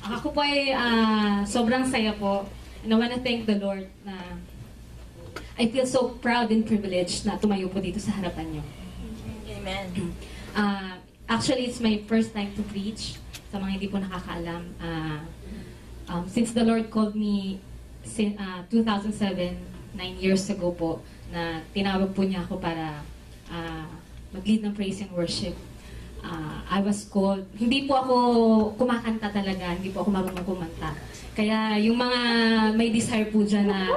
Ako po ay sobrang saya po. And I wanna thank the Lord na I feel so proud and privileged na tumayo po dito sa harapan niyo. Amen. Actually, it's my first time to preach. Sa mga hindi po nakakaalam. Since the Lord called me 2007, 9 years ago po, na tinawag po niya ako para mag-lead ng praise and worship. I was called, hindi po ako kumakanta talaga, hindi po ako marunong kumanta. Kaya yung mga may desire po dyan na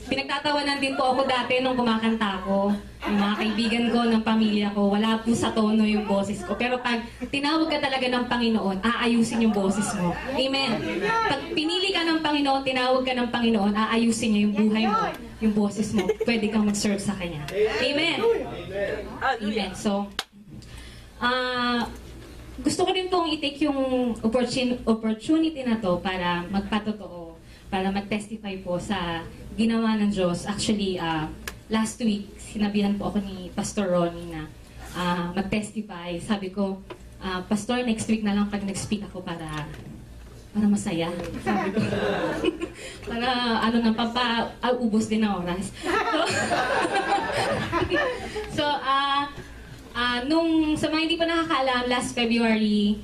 pinagtatawanan din po ako dati nung kumakanta ako. Yung mga kaibigan ko, ng pamilya ko, wala po sa tono yung boses ko. Pero pag tinawag ka talaga ng Panginoon, aayusin yung boses mo. Amen. Pag pinili ka ng Panginoon, tinawag ka ng Panginoon, aayusin niya yung buhay mo, yung boses mo. Pwede kang mag-serve sa Kanya. Amen. Amen. So, gusto ko din pong i-take yung opportunity na to para magpatotoo, para mag-testify po sa ginawa ng Diyos. Actually, last week, sinabihan po ako ni Pastor Ronnie na mag-testify. Sabi ko, Pastor, next week na lang pag nag-speak ako para masaya. Sabi ko. Para, ubos din na oras. So, nung sa mga hindi pa nakakaalam, last February,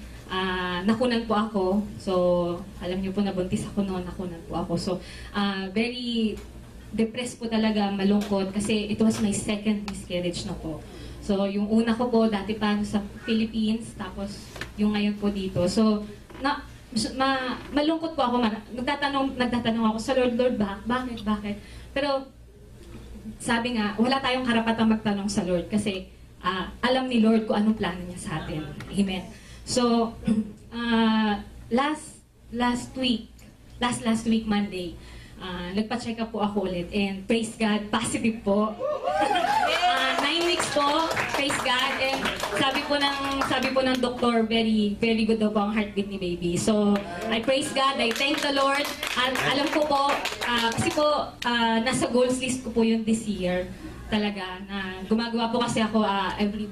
nakunan po ako. So, alam niyo po, nabuntis ako noon, nakunan po ako. So, very depressed po talaga, malungkot, kasi it was my second miscarriage na po. So, yung una ko po, dati pa sa Philippines, tapos yung ngayon po dito. So, malungkot po ako. Nagtatanong ako sa Lord, bakit? Pero, sabi nga, wala tayong karapatang magtanong sa Lord, kasi alam ni Lord kung anong plano niya sa atin. Amen. So, last week, Monday, nagpa-check up po ako ulit. And praise God, positive po. 9 weeks po, praise God. And sabi po ng doktor, very, very good daw po ang heartbeat ni baby. So, I praise God, I thank the Lord. At alam ko po, kasi po, nasa goals list ko po yun this year. Talaga, na gumagawa po kasi ako,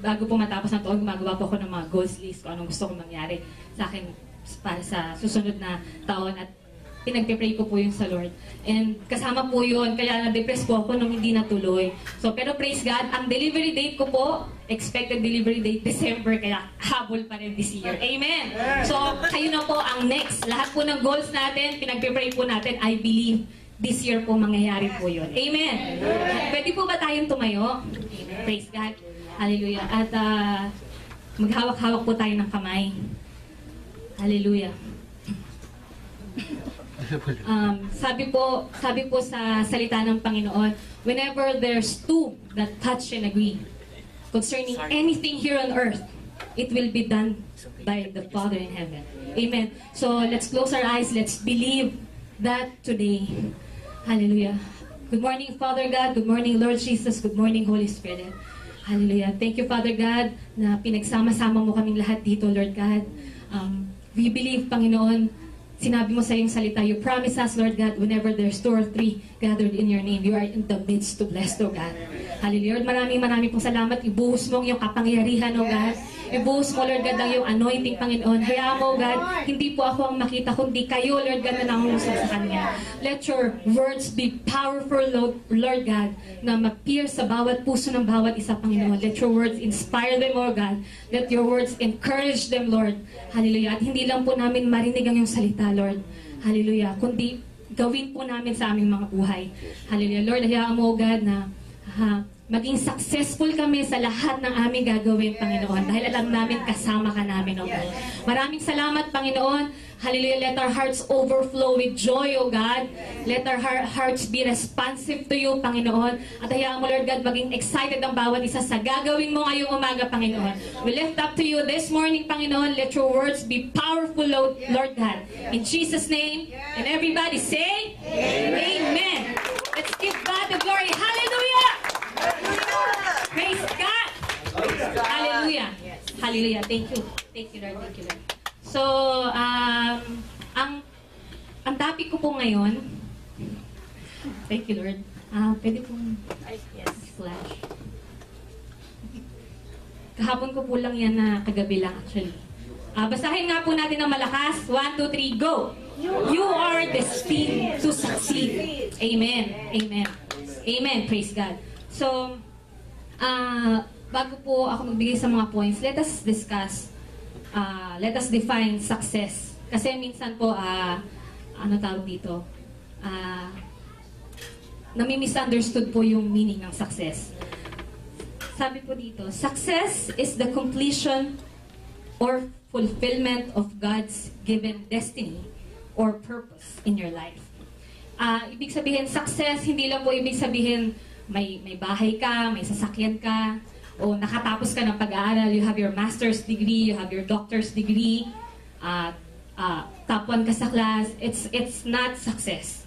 bago po matapos ng taon, gumagawa po ako ng mga goals list kung anong gusto kong mangyari sa akin para sa susunod na taon, at pinagpe-pray ko po yun sa Lord. And kasama po yun, kaya na-depress po ako nung hindi natuloy. So, pero praise God, ang delivery date ko po, expected delivery date, December, kaya habol pa rin this year. Amen! So, kayo na po ang next. Lahat po ng goals natin, pinagpe-pray po natin, I believe, this year po mangyayari po yun. Amen! Pwede po ba tayong tumayo? Amen. Praise God. Hallelujah. At maghawak-hawak po tayo ng kamay. Hallelujah. Sabi po sa salita ng Panginoon, whenever there's two that touch and agree concerning anything here on earth, it will be done by the Father in heaven. Amen. So let's close our eyes. Let's believe that today. Hallelujah. Good morning, Father God. Good morning, Lord Jesus. Good morning, Holy Spirit. Hallelujah. Thank you, Father God, na pinagsama-sama mo kaming lahat dito, Lord God. We believe, Panginoon, sinabi mo sa iyong salita, you promise us, Lord God, whenever there's 2 or 3 gathered in your name, you are in the midst to bless, Lord God. Hallelujah. Lord, maraming pong salamat. Ibuhos mo ang iyong kapangyarihan, Lord God. Ibuhos mo, Lord God, ang iyong anointing, Panginoon. Hayaan mo, God, hindi po ako ang makita, kundi kayo, Lord God, na nangungusap sa Kanya. Let your words be powerful, Lord God, na ma-pierce sa bawat puso ng bawat isa, Panginoon. Let your words inspire them, Lord God. Let your words encourage them, Lord. Hallelujah. At hindi lang po namin marinig ang iyong salita, Lord. Hallelujah. Kundi gawin po namin sa aming mga buhay. Hallelujah. Lord, hayaan mo, God, na maging successful kami sa lahat ng aming gagawin, Panginoon. Dahil alam namin, kasama ka namin, O God. Maraming salamat, Panginoon. Hallelujah. Let our hearts overflow with joy, O God. Let our hearts be responsive to you, Panginoon. At hayaan mo, Lord God, maging excited ang bawat isa sa gagawin mo ngayong umaga, Panginoon. We lift up to you this morning, Panginoon. Let your words be powerful, Lord God. In Jesus' name. And everybody say, Amen. Let's give God the glory. Hallelujah! Praise God! Hallelujah! Hallelujah! Thank you. Thank you, Lord. Thank you, Lord. So, ang topic ko po ngayon, thank you, Lord. Pwede pong flash. Kahapon ko po lang yan na kagabi lang, actually. Basahin nga po natin ng malakas. 1, 2, 3, go! You are destined to succeed. Amen. Amen. Amen. Praise God. So, bago po ako magbigay sa mga points, let us discuss, let us define success. Kasi minsan po, ano tawag dito? Nami-misunderstood po yung meaning ng success. Sabi po dito, success is the completion or fulfillment of God's given destiny or purpose in your life. Ibig sabihin, success, hindi lang po ibig sabihin may bahay ka, may sasakyan ka, o nakatapos ka ng pag-aaral, you have your master's degree, you have your doctor's degree, top 1 ka sa class. It's not success.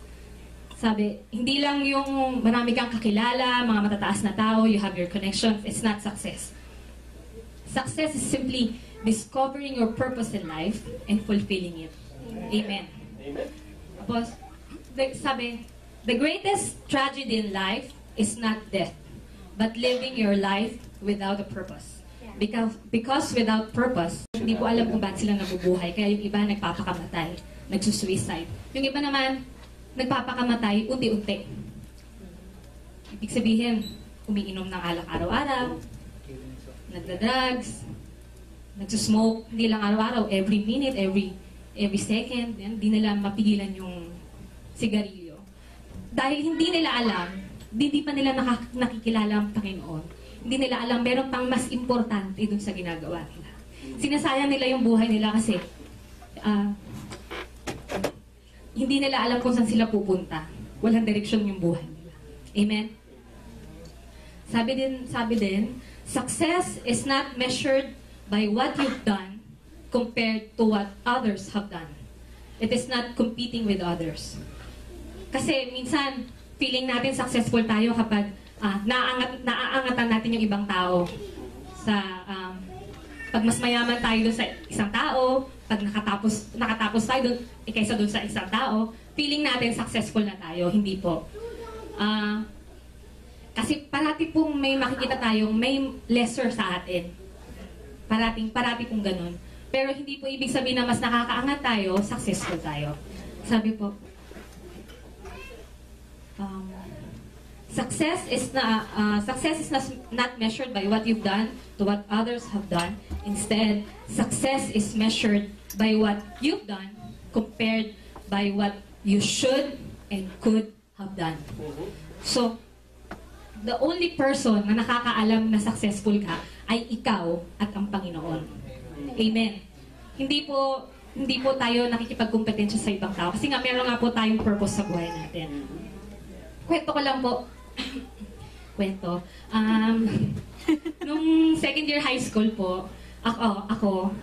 Sabi, hindi lang yung marami kang kakilala, mga matataas na tao, you have your connections, it's not success. Success is simply discovering your purpose in life and fulfilling it. Amen. Amen. Tapos, sabi, the greatest tragedy in life is not death, but living your life without a purpose. Because without purpose, hindi po alam kung bakit sila nabubuhay. Kaya yung iba nagpapakamatay, nagsusuicide. Yung iba naman, nagpapakamatay unti-unti. Ibig sabihin, umiinom ng alak araw-araw, nagda-drugs, nagsusmoke, hindi lang araw-araw, every minute, every second, hindi nila mapigilan yung sigarilyo. Dahil hindi nila alam, hindi pa nila nakikilala ang Panginoon. Hindi nila alam, meron pang mas importante dun sa ginagawa nila. Sinasayang nila yung buhay nila kasi hindi nila alam kung saan sila pupunta. Walang direksyon yung buhay nila. Amen? Sabi din, success is not measured by what you've done compared to what others have done. It is not competing with others. Kasi minsan, feeling natin successful tayo kapag naaangatan natin yung ibang tao. Pag mas mayaman tayo dun sa isang tao, pag nakatapos tayo dun, kaysa dun sa isang tao, feeling natin successful na tayo. Hindi po. Kasi parati pong may makikita tayong may lesser sa atin. Parati pong ganun. Pero hindi po ibig sabihin na mas nakakaangat tayo, successful tayo. Sabi po, success is not measured by what you've done to what others have done. Instead, success is measured by what you've done compared by what you should and could have done. So, the only person na nakakaalam na successful ka ay ikaw at ang Panginoon. Amen. Hindi po tayo nakikipagkompetensya sa ibang tao kasi nga meron nga po tayong purpose sa buhay natin. Kwento ko lang po. Kwento. Nung second year high school po, ako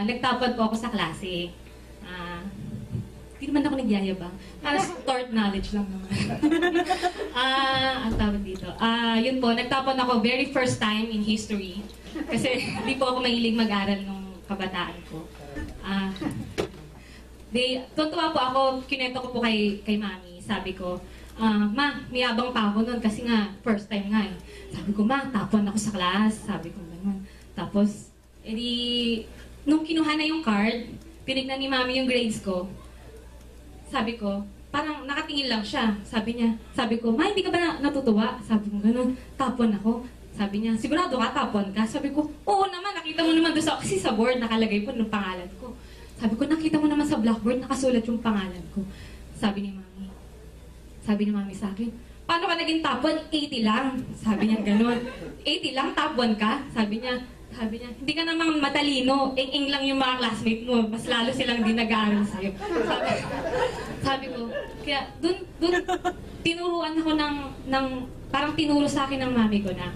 nagtapad po ako sa klase. Hindi naman ako nagyayabang. Para stored knowledge lang naman. Ang tawag dito. Yun po, nagtapon ako very first time in history. Kasi hindi po ako mahilig mag-aral nung kabataan ko. Tuntua po ako, kinento ko po kay mami. Sabi ko, ma, mayabang pa ako nun kasi nga, first time nga eh. Sabi ko, ma, tapon ako sa class. Sabi ko, ganun. Tapos, nung kinuha na yung card, tinignan ni mami yung grades ko. Sabi ko, parang nakatingin lang siya. Sabi ko, ma, hindi ka ba natutuwa? Sabi ko, ganun, tapon ako. Sabi niya, sigurado ka, tapon ka? Sabi ko, oo naman, nakita mo naman doon kasi sa board nakalagay po ng pangalan ko. Sabi ko, nakita mo naman sa blackboard, nakasulat yung pangalan ko. Sabi ni mami sa akin, paano ka naging top 1? 80 lang. Sabi niya, ganun. 80 lang, top 1 ka? Sabi niya, hindi ka namang matalino. Ing-ing lang yung mga classmate mo. Mas lalo silang di nag-aaral sa'yo. Sabi ko, kaya dun tinuruan ako ng parang tinuro sa akin ng mami ko na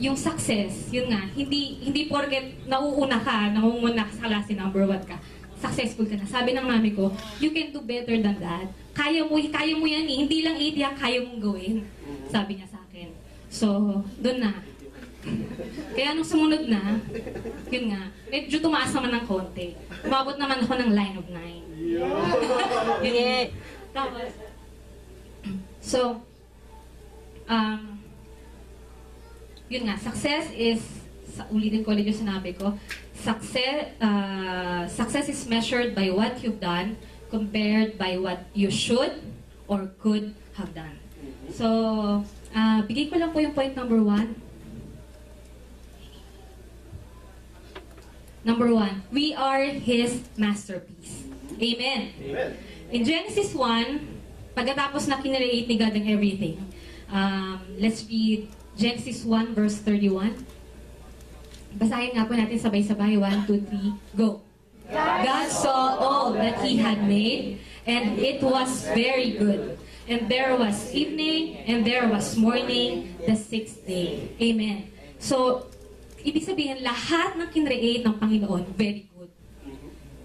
yung success, yun nga, hindi porket nauuna ka, nangunguna ka sa klase, number 1 ka, successful ka na. Sabi ng mami ko, you can do better than that. Kaya mo yan eh. Hindi lang 80 kaya mong gawin. Sabi niya sa akin. So, doon na. Kaya nung sumunod na, yun nga, medyo tumaas naman ng konti. Umabot naman ako ng line of 9. Yun. Tapos, so, yun nga, success ulitin ko ulit yung sinabi ko, success is measured by what you've done compared by what you should or could have done. So, bigay ko lang po yung point number 1. Number 1, we are His masterpiece. Amen. Amen. In Genesis 1, pagkatapos na kinreate ni God ang everything, let's read Genesis 1 verse 31. Basahin nga po natin sabay-sabay. 1, 2, 3, go. God saw all that He had made, and it was very good. And there was evening, and there was morning, the 6th day. Amen. So, ibig sabihin, lahat ng kinreate ng Panginoon, very good.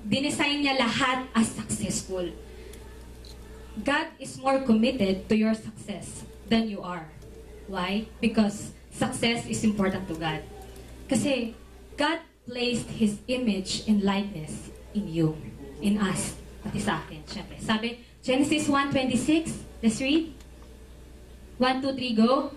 Dinesign niya lahat as successful. God is more committed to your success than you are. Why? Because success is important to God. Kasi God placed His image and likeness in you, in us, pati sa akin. Siyempre. Sabi, Genesis 1:26, let's read. 1, 2, 3, go.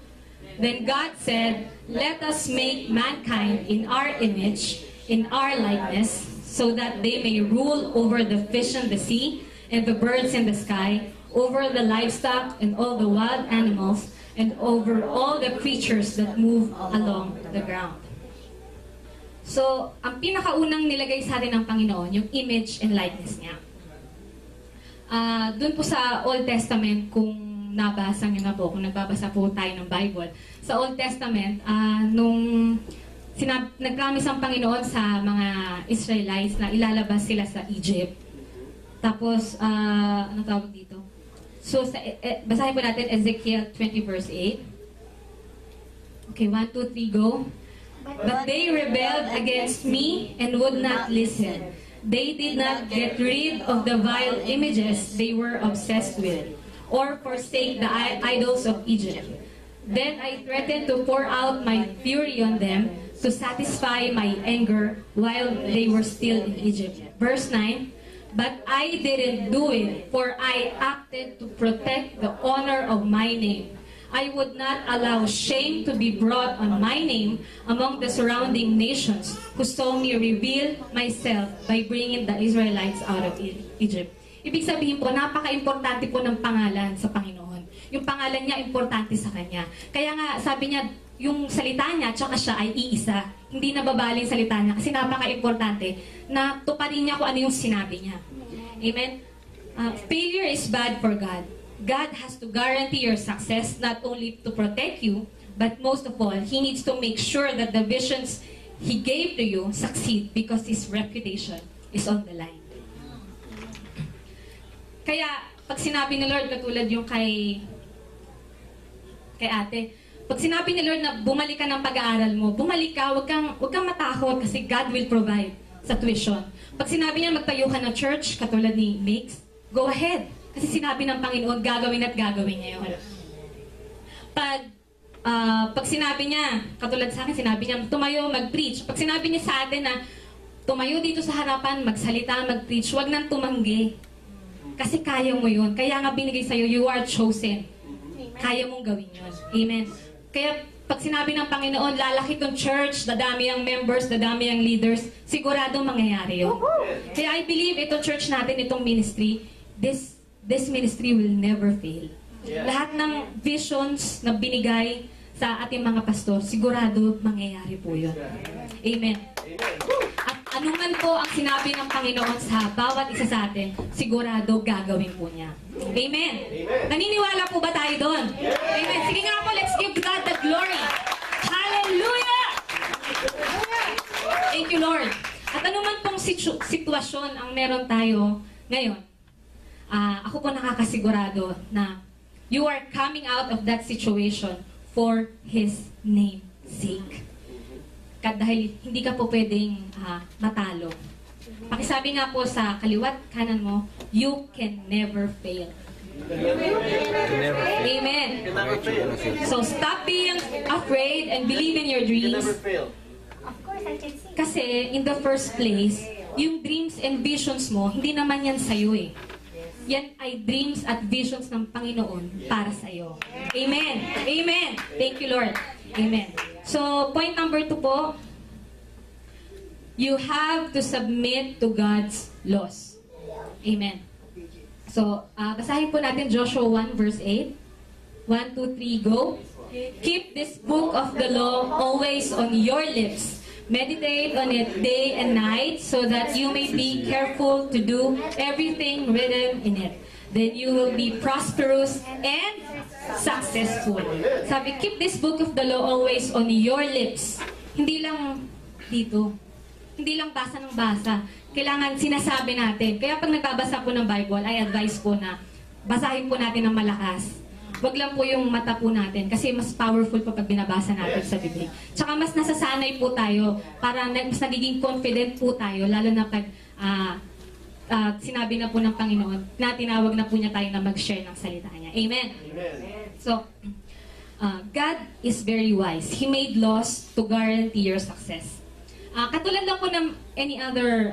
Then God said, let us make mankind in our image, in our likeness, so that they may rule over the fish in the sea, and the birds in the sky, over the livestock and all the wild animals, and over all the creatures that move along the ground. So, ang pinakaunang nilagay sa atin ng Panginoon, yung image and likeness niya. Doon po sa Old Testament, kung nabasa niyo na po, kung nagbabasa po tayo ng Bible, sa Old Testament, nung nag-promise ang Panginoon sa mga Israelites na ilalabas sila sa Egypt. Tapos, ano tawag dito? So, basahin po natin Ezekiel 20 verse 8. Okay, 1, 2, 3, go. But they rebelled against me and would not listen. They did not get rid of the vile images they were obsessed with, or forsake the idols of Egypt. Then I threatened to pour out my fury on them to satisfy my anger while they were still in Egypt. Verse 9, but I didn't do it, for I acted to protect the honor of my name. I would not allow shame to be brought on my name among the surrounding nations who saw me reveal myself by bringing the Israelites out of Egypt. Ibig sabihin po, napaka-importante po ng pangalan sa Panginoon. Yung pangalan niya, importante sa Kanya. Kaya nga, sabi niya, yung salita niya, tsaka siya ay iisa. Hindi nababaling salita niya kasi napaka-importante na tuparin niya kung ano yung sinabi niya. Amen? Failure is bad for God. God has to guarantee your success, not only to protect you, but most of all, He needs to make sure that the visions He gave to you succeed because His reputation is on the line. Kaya, pag sinabi ni Lord, katulad yung kay ate, pag sinabi ni Lord na bumalik ka ng pag-aaral mo, bumalik ka, wag kang matakot kasi God will provide sa tuition. Pag sinabi niya magtayo ka ng church, katulad ni Mix, go ahead. Kasi sinabi ng Panginoon, gagawin at gagawin niya yun. Pag sinabi niya, katulad sa akin, sinabi niya, tumayo, mag-preach. Pag sinabi niya sa atin na, tumayo dito sa harapan, magsalita, mag-preach, wag nang tumanggi. Kasi kaya mo yun. Kaya nga binigay sa'yo, you are chosen. Kaya mong gawin yun. Amen. Kaya, pag sinabi ng Panginoon, lalaki tong church, dadami ang members, dadami ang leaders, siguradong mangyayari yun. Kaya I believe itong church natin, itong ministry, this ministry will never fail. Yeah. Lahat ng visions na binigay sa ating mga pastor, sigurado mangyayari po yun. Amen. At anuman po ang sinabi ng Panginoon sa bawat isa sa atin, sigurado gagawin po niya. Amen. Naniniwala po ba tayo doon? Yeah. Amen. Sige nga po, let's give God the glory. Hallelujah! Thank you, Lord. At anuman pong sitwasyon ang meron tayo ngayon, ako po nakakasigurado na you are coming out of that situation for His name's sake. Dahil hindi ka po pwedeng matalo. Pakisabi nga po sa kaliwat kanan mo, you can never fail. Amen. So stop being afraid and believe in your dreams. Of course, I can see. Kasi in the first place, yung dreams and visions mo, hindi naman yan sa'yo eh. Yan ay dreams at visions ng Panginoon para sa iyo. Amen. Amen. Thank you, Lord. Amen. So, point number 2 po, you have to submit to God's laws. Amen. So, basahin po natin Joshua 1 verse 8. 1, 2, 3, go. Keep this book of the law always on your lips. Meditate on it day and night so that you may be careful to do everything written in it. Then you will be prosperous and successful. Sabi, keep this book of the law always on your lips. Hindi lang dito. Hindi lang basa ng basa. Kailangan sinasabi natin. Kaya pag nagbabasa po ng Bible, I advise po na basahin po natin ng malakas. Wag lang po yung mata po natin kasi mas powerful pa pag binabasa natin sa Biblia. Tsaka mas nasasanay po tayo para mas nagiging confident po tayo lalo na pag sinabi na po ng Panginoon na tinawag na po niya tayo na mag-share ng salita niya. Amen? Amen. So, God is very wise. He made laws to guarantee your success. Katulad lang po ng any other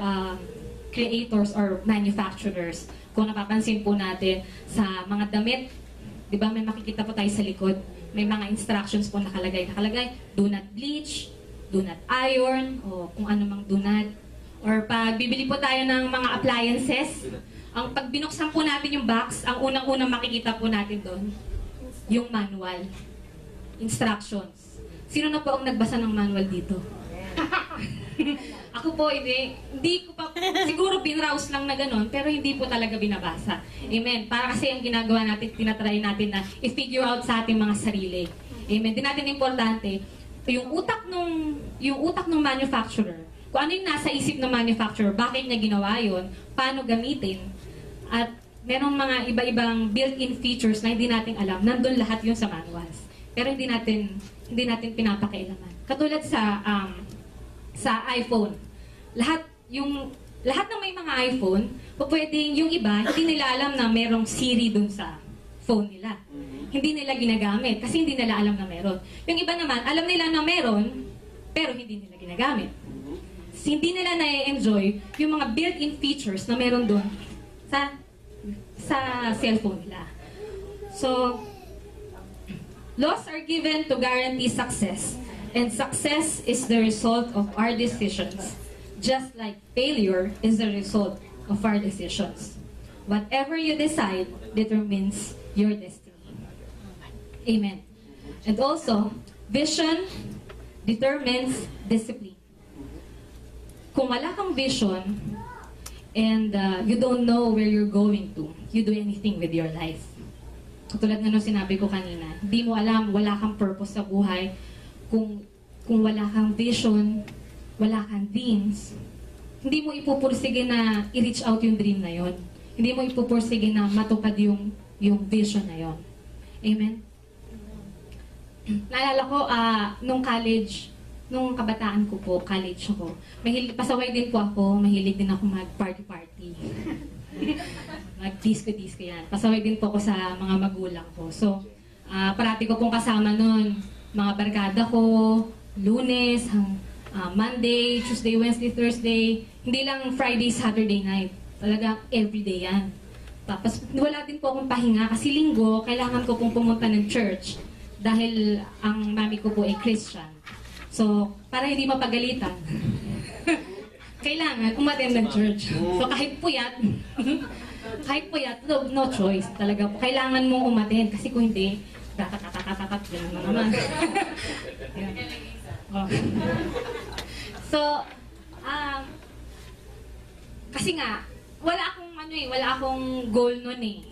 creators or manufacturers. Kung napapansin po natin sa mga damit, di ba may makikita po tayo sa likod, may mga instructions po nakalagay, do not bleach, do not iron, o kung ano mang do not. Or pag bibili po tayo ng mga appliances, ang pag binuksan po natin yung box, ang unang-unang makikita po natin doon, yung manual, instructions. Sino na po ang nagbasa ng manual dito? Ako po, hindi ko pa, siguro binrowse lang na gano'n, pero hindi po talaga binabasa. Amen. Para kasi ang ginagawa natin, tinatry natin na i-figure out sa ating mga sarili. Amen. Di natin importante, yung utak ng manufacturer, kung ano yung nasa isip ng manufacturer, bakit niya ginawa yun, paano gamitin, at merong mga iba-ibang built-in features na hindi natin alam, nandun lahat yun sa manuals. Pero hindi natin pinapakailaman. Katulad sa iPhone. Lahat ng may mga iPhone, pwedeng yung iba, hindi nila alam na merong Siri dun sa phone nila. Hindi nila ginagamit kasi hindi nila alam na meron. Yung iba naman, alam nila na meron, pero hindi nila ginagamit. Hindi nila na-enjoy yung mga built-in features na meron dun sa cellphone nila. So, laws are given to guarantee success. And success is the result of our decisions, just like failure is the result of our decisions. Whatever you decide determines your destiny. Amen. And also, vision determines discipline. Kung wala kang vision and you don't know where you're going to, you do anything with your life. Katulad nga nung sinabi ko kanina, hindi mo alam, wala kang purpose sa buhay. Kung wala kang vision, wala kang dreams, hindi mo ipupursige na i-reach out yung dream na yon. Hindi mo ipupursige na matupad yung vision na yon. Amen? Naalala ko, nung college, nung kabataan ko po, college ako, pasaway din po ako, mahilig din ako mag-party-party. Mag-disco-disco yan. Pasaway din po ako sa mga magulang ko. So, parati ko pong kasama nun, mga barkada ko, Lunes, Monday, Tuesday, Wednesday, Thursday, hindi lang Friday, Saturday night. Talagang everyday yan. Tapos wala din po akong pahinga kasi linggo, kailangan ko pong pumunta ng church dahil ang mami ko po ay Christian. So, para hindi mapagalitan, kailangan umattend ng church. So kahit puyat, no choice talaga po. Kailangan mong umattend kasi kung hindi, kakakakakakat, gano'n na naman. So, kasi nga, wala akong goal nun eh.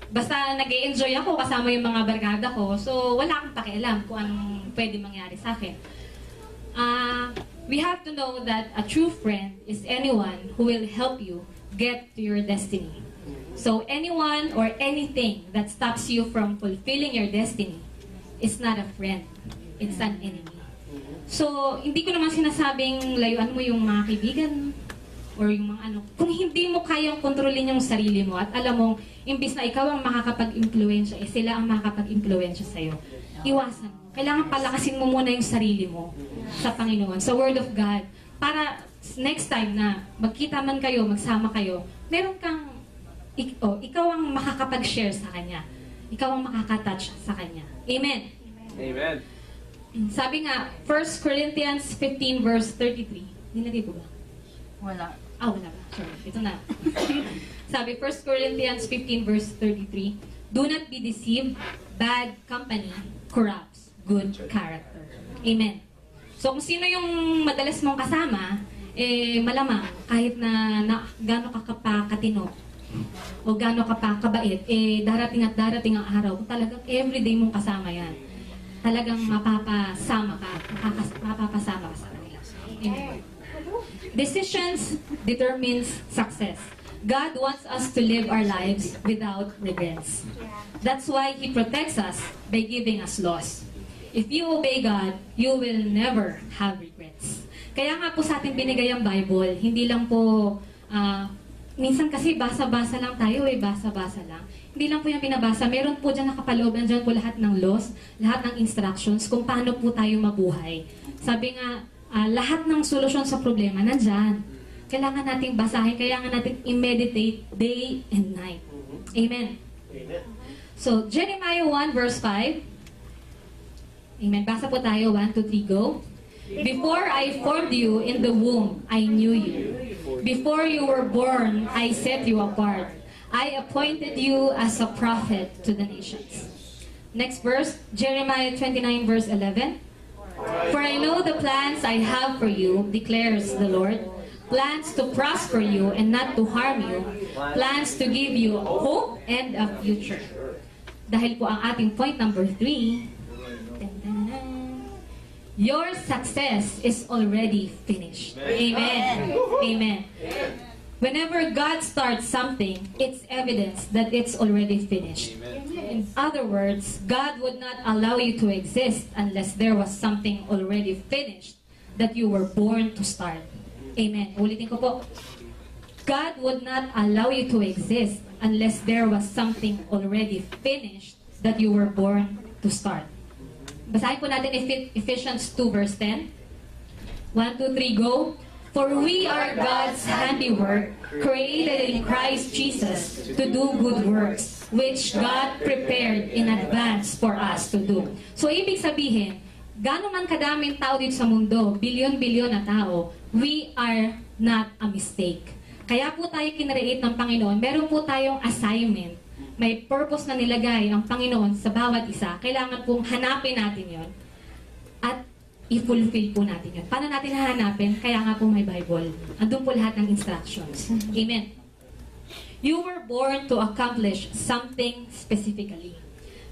Basta nag-e-enjoy ako kasama yung mga barkada ko, so wala akong pakialam kung anong pwede mangyari sa akin. We have to know that a true friend is anyone who will help you get to your destiny. So anyone or anything that stops you from fulfilling your destiny is not a friend. It's an enemy. So, hindi ko naman sinasabing layuan mo yung mga kaibigan or yung mga ano. Kung hindi mo kayang kontrolin yung sarili mo at alam mong imbis na ikaw ang makakapag-impluensya, sila ang makakapag-impluensya sa'yo, iwasan mo. Kailangan palakasin mo muna yung sarili mo sa Panginoon, sa Word of God, para next time na magkita man kayo, magsama kayo, meron kang ikaw ang makakapag-share sa Kanya. Ikaw ang makakatouch sa Kanya. Amen? Amen. Sabi nga, 1 Corinthians 15 verse 33. Nilagay ko ba? Wala. Wala ba? Sorry, ito na. Sabi, 1 Corinthians 15 verse 33, do not be deceived, bad company corrupts good character. Amen. So kung sino yung madalas mong kasama, malamang kahit na gaano ka katino o gaano ka pa kabait, darating at darating ang araw, kung talagang everyday mong kasama yan, talagang mapapasama ka sa kanila. Amen. Decisions determines success. God wants us to live our lives without regrets. That's why He protects us by giving us laws. If you obey God, you will never have regrets. Kaya nga po sa ating binigay ang Bible, hindi lang po, minsan kasi basa-basa lang tayo basa-basa lang. Hindi lang po yung binabasa, meron po dyan nakapaloob, dyan po lahat ng laws, lahat ng instructions kung paano po tayo mabuhay. Sabi nga, lahat ng solusyon sa problema nandyan. Kailangan nating basahin, kailangan nating i-meditate day and night. Amen. Amen. So, Jeremiah 1 verse 5. Amen. Basa po tayo. 1, 2, 3, go. Before I formed you in the womb, I knew you. Before you were born, I set you apart. I appointed you as a prophet to the nations. Next verse, Jeremiah 29 verse 11. For I know the plans I have for you, declares the Lord. Plans to prosper you and not to harm you. Plans to give you hope and a future. Dahil po ang ating point number 3, your success is already finished. Amen. Amen. Whenever God starts something, it's evidence that it's already finished. In other words, God would not allow you to exist unless there was something already finished that you were born to start. Amen. Ulitin ko po. God would not allow you to exist unless there was something already finished that you were born to start. Basahin po natin Ephesians 2 verse 10. 1, 2, 3, go. For we are God's handiwork, created in Christ Jesus to do good works, which God prepared in advance for us to do. So, ibig sabihin, gano'n man kadaming tao dito sa mundo, bilyon-bilyon na tao, we are not a mistake. Kaya po tayo kinreate ng Panginoon, meron po tayong assignment. May purpose na nilagay ang Panginoon sa bawat isa. Kailangan pong hanapin natin yon at i-fulfill po natin yun. Paano natin hahanapin? Kaya nga po may Bible. Andun po lahat ng instructions. Amen. You were born to accomplish something specifically.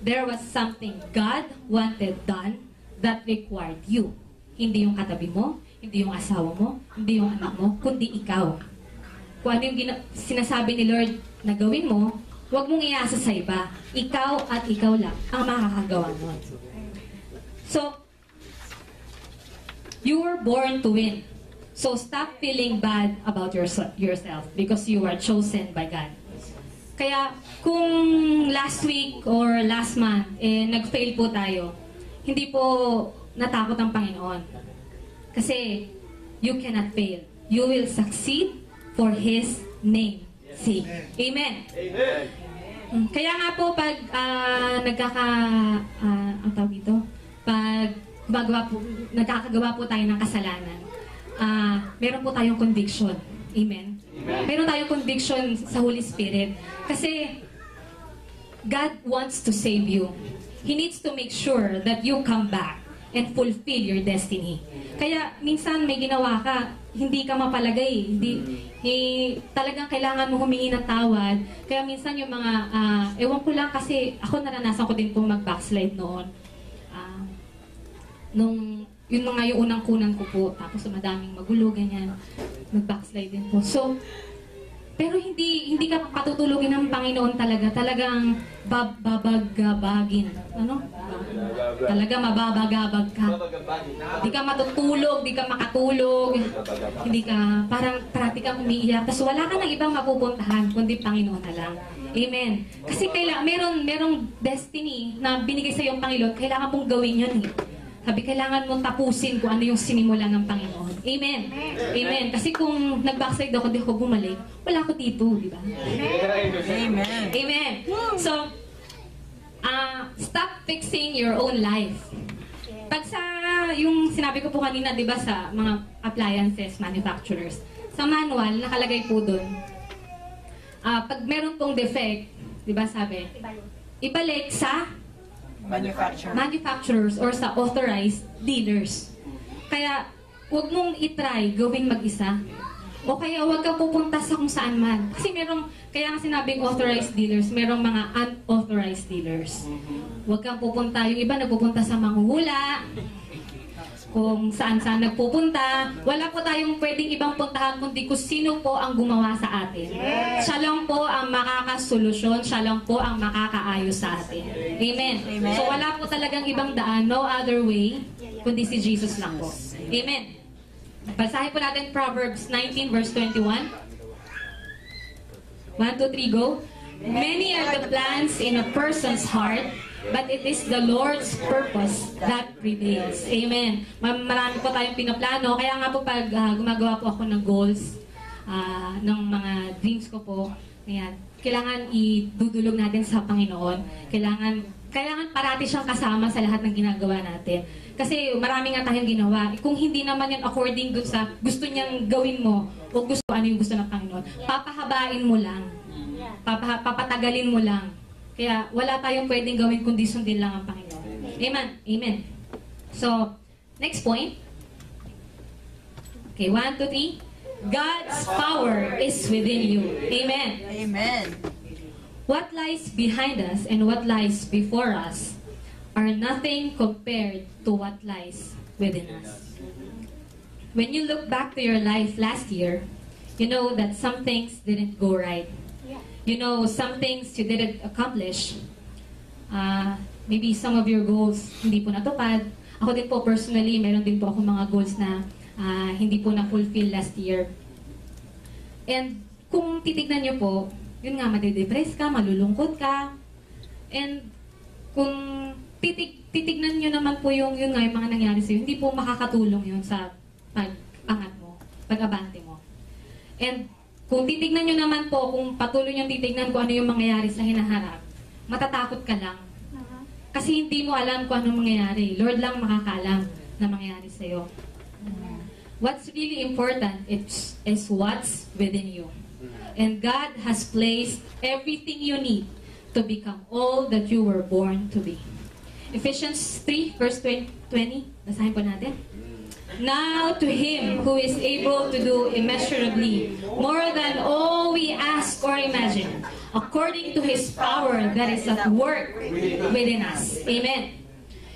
There was something God wanted done that required you. Hindi yung katabi mo, hindi yung asawa mo, hindi yung anak mo, kundi ikaw. Kung ano yung sinasabi ni Lord na gawin mo, huwag mong iasa sa iba. Ikaw at ikaw lang ang makakagawa nun. So, you were born to win. So stop feeling bad about yourself because you are chosen by God. Kaya kung last week or last month, nag-fail po tayo, hindi po natakot ang Panginoon. Kasi you cannot fail. You will succeed for His name sake. Amen. Amen. Kaya nga po pag ang tawag dito, pag nagkakagawa po tayo ng kasalanan, meron po tayong conviction. Amen? Meron tayong conviction sa Holy Spirit. Kasi God wants to save you. He needs to make sure that you come back and fulfill your destiny. Kaya minsan may ginawa ka, hindi ka mapalagay. Talagang kailangan mo humingi ng tawad. Kaya minsan yung mga, ewan ko lang kasi ako naranasan ko din pong mag-backslide noon. Yun mga yung unang kunan ko po, tapos madaming magulo, ganyan, nag-backslide din po. So, pero hindi ka patutulugin ng Panginoon talaga, talagang babagabagin. Ano? Talaga mababagabag ka. Hindi ka matutulog, hindi ka makatulog, hindi ka, parang parati kang umiiyak, tapos wala ka ng ibang mapupuntahan, kundi Panginoon na lang. Amen. Kasi merong destiny na binigay sa iyo ang Panginoon, kailangan mong gawin yun. Sabi, kailangan mong tapusin kung ano yung sinimulan ng Panginoon. Amen. Amen. Kasi kung nag-backslide ako, di ako bumalik, wala ako dito, di ba? Amen. Amen. So, stop fixing your own life. Pag sa, yung sinabi ko po kanina, di ba, sa mga appliances manufacturers, sa manual, nakalagay po dun, pag meron pong defect, di ba sabi, ibalik sa manufacturers or sa authorized dealers. Kaya, huwag mong itry gawing mag-isa. O kaya huwag kang pupunta sa kung saan man. Kasi merong, kaya nga sinabing authorized dealers, merong mga unauthorized dealers. Huwag kang pupunta, yung iba nagpupunta sa manghuhula, kung saan-saan nagpupunta. Wala po tayong pwedeng ibang puntahan kundi kung sino po ang gumawa sa atin. Siya lang po ang makakasolusyon, siya lang po ang makakaayos sa atin. Amen. So wala po talagang ibang daan, no other way, kundi si Jesus lang po. Amen. Basahin po natin Proverbs 19 verse 21. 1, 2, 3, go. Many are the plans in a person's heart, but it is the Lord's purpose that prevails. Amen. Marami po tayong pinaplano. Kaya nga po pag gumagawa po ako ng goals, ng mga dreams ko po, ayan, kailangan idudulog natin sa Panginoon. Kailangan parati siyang kasama sa lahat ng ginagawa natin. Kasi marami nga tayong ginawa. Kung hindi naman yan according dun sa gusto niyang gawin mo, o ano yung gusto ng Panginoon, papahabain mo lang. Papatagalin mo lang. Kaya wala tayong pwedeng gawin kundi sundin lang ang Panginoon. Amen. Amen. So, next point. Okay, 1, 2, 3. God's power is within you. Amen. Amen. What lies behind us and what lies before us are nothing compared to what lies within us. When you look back to your life last year, you know that some things didn't go right. You know, some things you didn't accomplish. Maybe some of your goals hindi po natupad. Ako din po personally, meron din po ako mga goals na hindi po na-fulfill last year. And kung titignan nyo po, yun nga, madidepress ka, malulungkot ka. And kung titignan nyo naman po yung nga, yung mga nangyari sa'yo, hindi po makakatulong yun sa pag-angat mo, pag-abante mo. And kung titignan nyo naman po, kung patuloy nyo titignan kung ano yung mangyayari sa hinaharap, matatakot ka lang. Kasi hindi mo alam kung anong mangyayari. Lord lang makakaalam na mangyayari sa'yo. What's really important is what's within you. And God has placed everything you need to become all that you were born to be. Ephesians 3 verse 20. Basahin po natin. Now to Him who is able to do immeasurably more than all we ask or imagine, according to His power that is at work within us. Amen.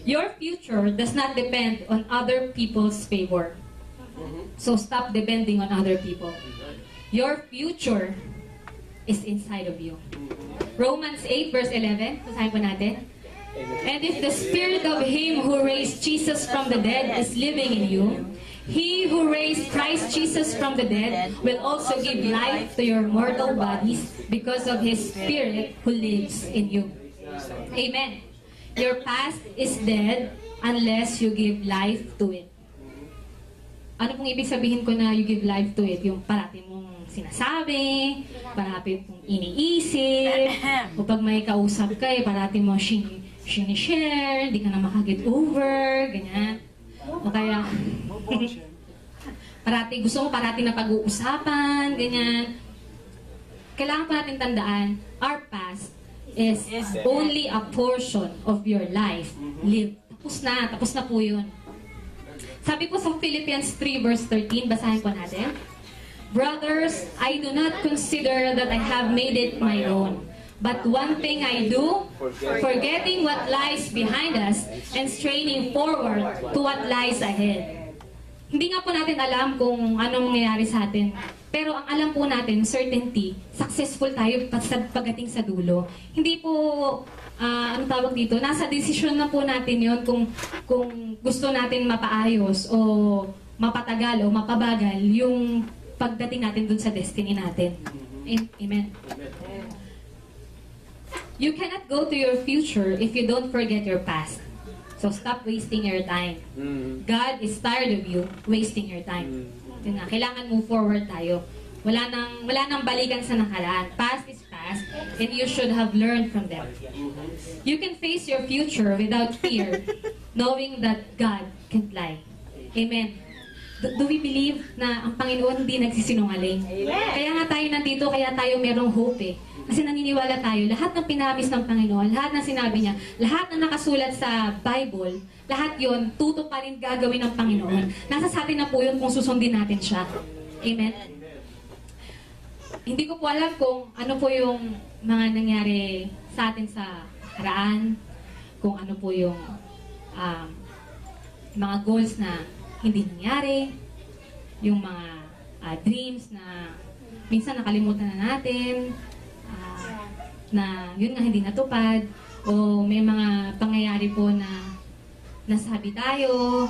Your future does not depend on other people's favor. So stop depending on other people. Your future is inside of you. Romans 8 verse 11. Basahin po natin. And if the spirit of Him who raised Jesus from the dead is living in you, He who raised Christ Jesus from the dead will also give life to your mortal bodies because of His Spirit who lives in you. Amen. Your past is dead unless you give life to it. Ano pong ibig sabihin ko na you give life to it? Yung parati mong sinasabi, parati mong iniisip, o pag may kausap ka, parati mo sinishare, di ka na makaget over, ganyan. O kaya, gusto mo parati na pag-uusapan, ganyan. Kailangan po natin tandaan, our past is only a portion of your life lived. Tapos na po yun. Sabi po sa Philippians 3 verse 13, basahin po natin. Brothers, I do not consider that I have made it my own. But one thing I do, forgetting what lies behind us and straining forward to what lies ahead. Hindi nga po natin alam kung anong mangyayari sa atin. Pero ang alam po natin, certainty, successful tayo pagdating sa dulo. Hindi po, ano tawag dito, nasa desisyon na po natin yon kung gusto natin mapaayos o mapatagal o mapabagal yung pagdating natin dun sa destiny natin. Amen. You cannot go to your future if you don't forget your past. So stop wasting your time. God is tired of you wasting your time. Yun nga, kailangan move forward tayo. Wala nang balikan sa nakaraan. Past is past, and you should have learned from them. You can face your future without fear knowing that God can't lie. Amen. Do we believe na ang Panginoon hindi nagsisinungaling? Kaya nga tayo nandito, kaya tayo merong hope eh. Kasi naniniwala tayo, lahat ng pinamis ng Panginoon, lahat ng sinabi niya, lahat ng nakasulat sa Bible, lahat yon tuto pa rin gagawin ng Panginoon. Nasa sa atin na po yun kung susundin natin siya. Amen? Hindi ko po alam kung ano po yung mga nangyari sa atin sa haraan, kung ano po yung mga goals na hindi nangyari, yung mga dreams na minsan nakalimutan na natin, na yun nga hindi natupad, o may mga pangyayari po na nasabi tayo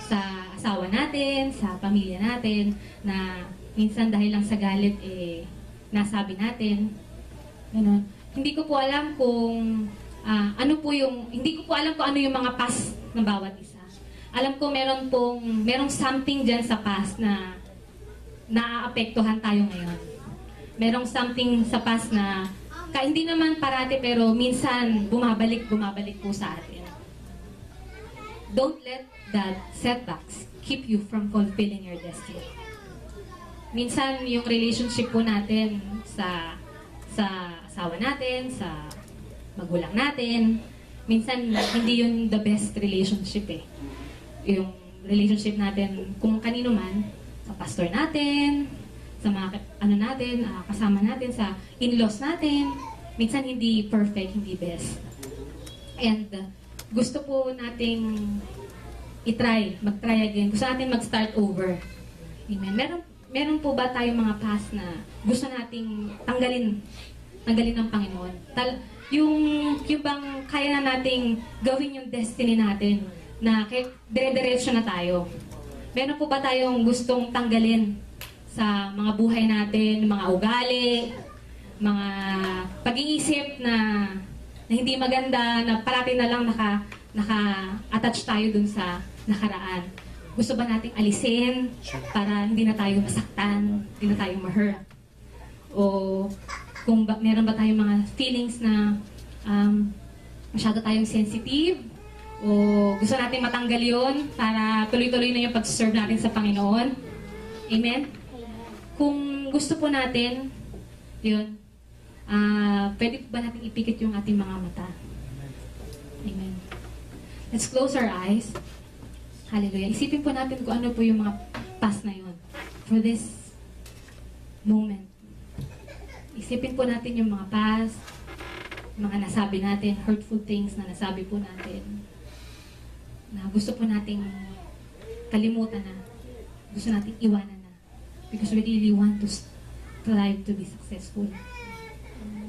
sa asawa natin, sa pamilya natin, na minsan dahil lang sa galit, nasabi natin. Ganun. Hindi ko po alam kung hindi ko po alam kung ano yung mga past ng bawat isa. Alam ko merong something dyan sa past na naaapektuhan tayo ngayon. Merong something sa past na hindi naman parati pero minsan bumabalik po sa atin. Don't let that setbacks keep you from fulfilling your destiny. Minsan yung relationship po natin sa asawa natin, sa magulang natin, minsan hindi yun the best relationship eh. Yung relationship natin kung kanino man, sa pastor natin, sa mga kasama natin, sa in-laws natin, minsan hindi perfect, hindi best. And gusto po nating mag-try again. Gusto natin mag-start over. Amen. Meron po ba tayong mga past na gusto nating tanggalin ng Panginoon? Yung bang kaya na nating gawin yung destiny natin na dire-diretso na tayo. Meron po ba tayong gustong tanggalin sa mga buhay natin, mga ugali, mga pag-iisip na hindi maganda, na parati na lang naka-attach tayo dun sa nakaraan? Gusto ba nating alisin para hindi na tayo masaktan, hindi na tayo ma-hurt? O kung meron ba tayong mga feelings na masyado tayong sensitive, o gusto natin matanggal yon para tuloy-tuloy na yung pag-serve natin sa Panginoon. Amen? Kung gusto po natin, yun, pwede po ba natin ipikit yung ating mga mata? Amen. Let's close our eyes. Hallelujah. Isipin po natin kung ano po yung mga past na yun for this moment. Isipin po natin yung mga past, mga nasabi natin, hurtful things na nasabi po natin, na gusto po nating kalimutan na, gusto nating iwanan na, because we really want to strive to be successful.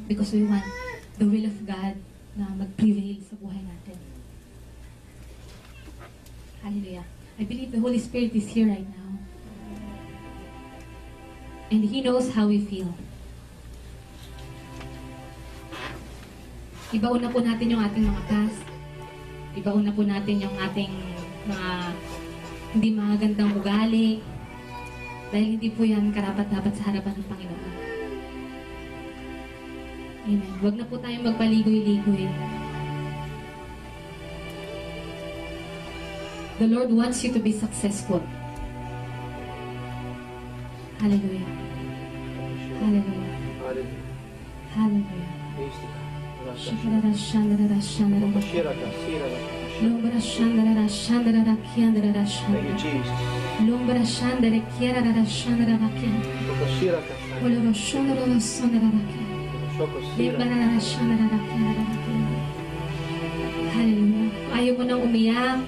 Because we want the will of God na mag-prevail sa buhay natin. Hallelujah. I believe the Holy Spirit is here right now. And He knows how we feel. Ibaon na po natin yung ating mga past. Ibaon na po natin yung ating mga hindi magandang ugali. Dahil hindi po yan karapat-dapat sa harapan ng Panginoon. Amen. Huwag na po tayong magpaligoy-ligoy. The Lord wants you to be successful. Hallelujah. Hallelujah. Hallelujah. Shikara shandara shandara. Lombra shandara shandara kiandara shandara. Lombra shandara kiandara shandara kiandara. Oloro shandara shandara kiandara. Hallelujah. Ayaw mo nang umiyak.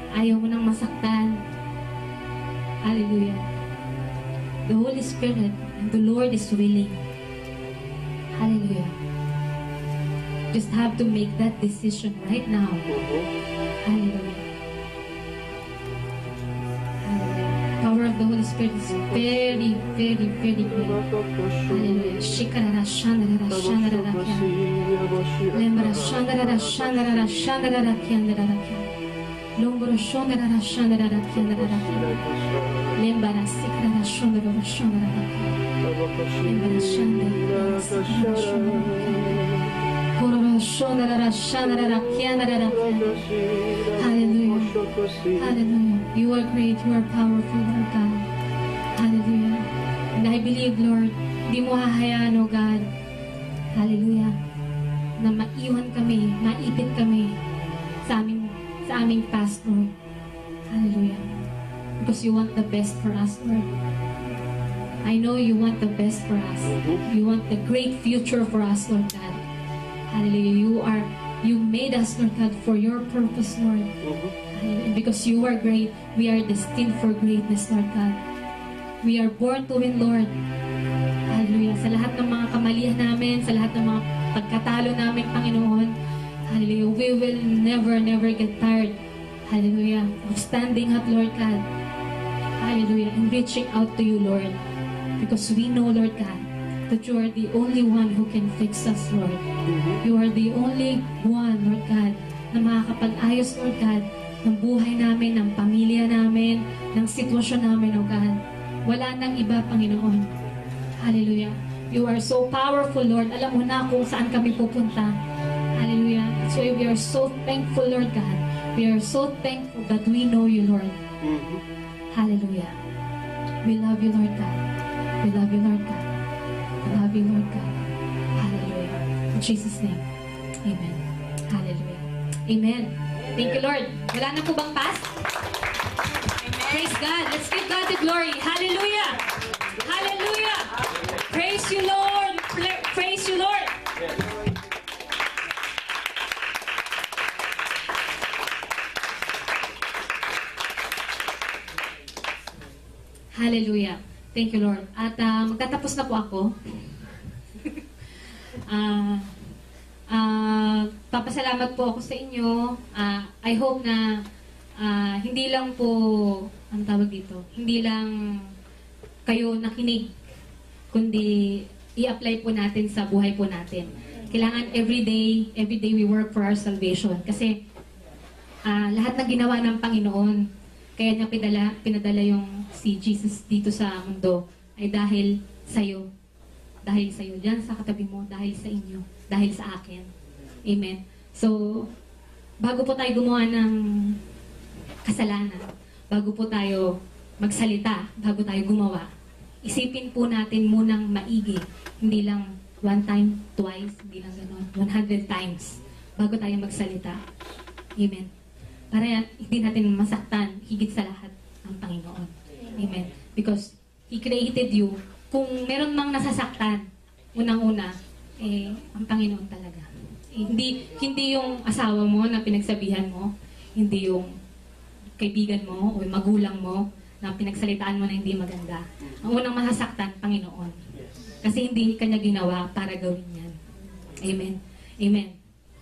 Ayaw mo nang masaktan. Hallelujah. The Holy Spirit and the Lord is willing. Hallelujah. Just have to make that decision right now. Hallelujah. Hallelujah. Power of the Holy Spirit is very, very, very great. Hallelujah. Shikarara shandarara shandarara kyan. Lembara shandarara shandarara shandarara kyandarara kyan. Lomboro shandarara shandarara kyandarara kyan. Lembara sikarara shandarara shandarara kyan. Lembara shandarara sikarara shandarara kyan. Hallelujah. Hallelujah. You are great. You are powerful, Lord God. Hallelujah. And I believe, Lord, di mo hahayaan, O God. Hallelujah. Na maiwan kami, maipit kami sa aming past, Lord. Hallelujah. Because you want the best for us, Lord. I know you want the best for us. You want the great future for us, Lord God. Hallelujah. You made us, Lord God, for your purpose, Lord. Hallelujah. Because you are great, we are destined for greatness, Lord God. We are born to win, Lord. Hallelujah. Sa lahat ng mga kamalian namin, sa lahat ng mga pagkatalo namin, Panginoon, hallelujah, we will never get tired, hallelujah, of standing up, Lord God. Hallelujah. And reaching out to you, Lord. Because we know, Lord God, that you are the only one who can fix us, Lord. You are the only one, Lord God, na makakapag-ayos, Lord God, ng buhay namin, ng pamilya namin, ng sitwasyon namin, O God. Wala nang iba, Panginoon. Hallelujah. You are so powerful, Lord. Alam mo na kung saan kami pupunta. Hallelujah. So we are so thankful, Lord God. We are so thankful that we know you, Lord. Hallelujah. We love you, Lord God. We love you, Lord God. We love you, Lord God. Hallelujah. In Jesus' name. Amen. Hallelujah. Amen. Thank you, Lord. Wala na po bang pass? Praise God. Let's give God the glory. Hallelujah. Hallelujah. Praise you, Lord. Praise you, Lord. Hallelujah. Thank you, Lord. At magtatapos na po ako. Papasalamat po ako sa inyo. I hope na hindi lang po, ang tawag dito, hindi lang kayo nakinig, kundi i-apply po natin sa buhay po natin. Kailangan everyday we work for our salvation. Kasi lahat na ginawa ng Panginoon, kaya niya pinadala yung si Jesus dito sa mundo, ay dahil sa'yo. Dahil sa'yo. Diyan sa katabi mo, dahil sa inyo. Dahil sa akin. Amen. So, bago po tayo gumawa ng kasalanan, bago po tayo magsalita, bago tayo gumawa, isipin po natin munang maigi. Hindi lang one time, twice, hindi lang gano'n, 100 times bago tayo magsalita. Amen. Para hindi natin masaktan, higit sa lahat, ang Panginoon. Amen. Because He created you. Kung meron mang nasasaktan, unang-una, ang Panginoon talaga. Hindi yung asawa mo na pinagsabihan mo, hindi yung kaibigan mo o yung magulang mo na pinagsalitaan mo na hindi maganda. Ang unang masasaktan, Panginoon. Kasi hindi kanya ginawa para gawin yan. Amen. Amen.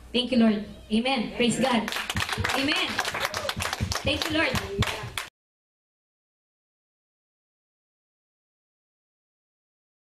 Thank you, Lord. Amen. Praise God. Amen. Thank you, Lord.